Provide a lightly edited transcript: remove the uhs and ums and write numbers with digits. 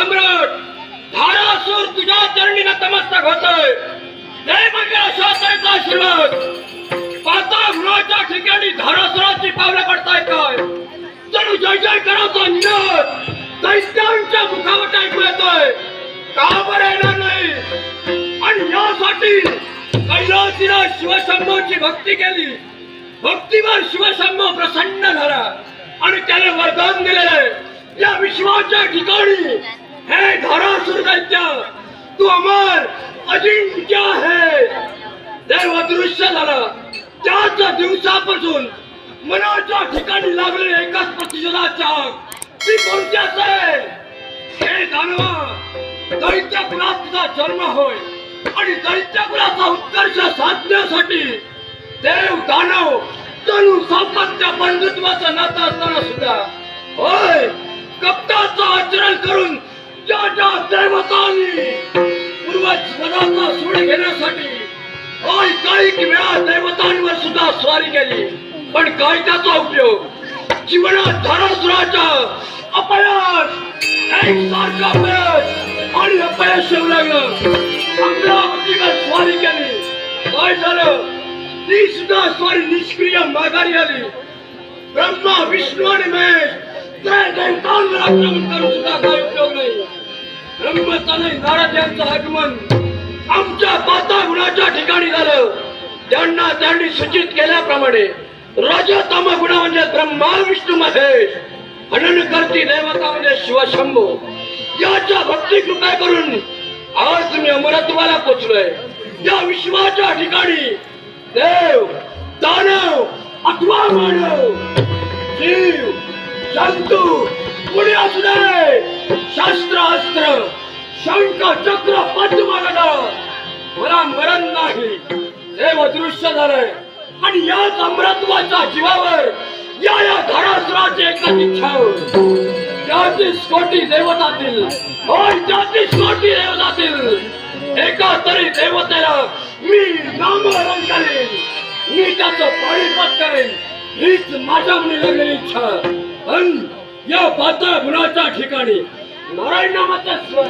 सम्राट धारासूर तुझ्या चरणी नतमस्तक होतोय. जय मंगळ शास्त्राचा आशीर्वाद. पाता गुणाच्या ठिकाणी धारासुराची पावलं पडताय काय? जणू जय जय कराचा निनाद दैत्यांच्या मुखावर ऐकू येतोय. का बरं येणार नाही? आणि यासाठी कैलासीला शिवशंभूची भक्ती केली. भक्तीवर शिवशंभू प्रसन्न झाला आणि त्याने वरदान दिले. या विश्वाच्या ठिकाणी हे धारासुर दैत्य तू अमर अजिंक्य आहे. देव अदृश्य झाला. त्याच दिवसापासून मनाच्या ठिकाणी लागलेली एकाच प्रतिशोधाची आग ती कोणत्याच आहे? हे दानवा दैत्य कुलात तुझा जन्म होय आणि दैत्य कुलाचा उत्कर्ष साधण्यासाठी देव दानव जणू सापत्य बंधुत्वाचं नातं असताना सुद्धा होय कपटाचं आचरण करून ज्या ज्या देवतांनी पूर्वजन्माचा सूड घेण्यासाठी होय काही वेळा देवतांवर सुद्धा स्वारी केली. पण काय त्याचा उपयोग? जीवनात धारासुराच्या अपयश एकसारखं अपयश आणि अपयश येऊ लागलं. अमरावतीवर स्वारी केली. काय झालं? ती सुद्धा स्वारी निष्क्रिय माघारी आली. ब्रह्मा विष्णू आणि महेश त्रय देवतांवर आक्रमण करून सुद्धा काही उपयोग नाही. ब्रह्मचारी नारद यांचं आगमन आमच्या पाता गुणाच्या ठिकाणी झालं. त्यांनी सूचित केल्याप्रमाणे रजतम गुण म्हणजे ब्रह्मा विष्णू महेश, हनन करती देवता म्हणजे शिवशंभू याच्या भक्ती कृपा करून आज तुम्ही अमरत्वाला पोचलोय. या विश्वाच्या ठिकाणी देव दानव अथवा मानव जीव जंतू कुणी असू दे शास्त्र अस्त्र शंख चक्र पद्मगदा मला मरण नाही. देव अदृश्य झालंय आणि याच अमरत्वाच्या जीवावर या धारासुराची एकच इच्छा त्याची कोटी देवतातील होय त्याची कोटी देवतातील एका तरी देवतेला मी नामरण करेन. मी त्याचं पाणीपत करेन. हीच माझ्या मनी लागलेली इच्छा. पण या पाता गुणाच्या ठिकाणी नारायण नामाचा स्वर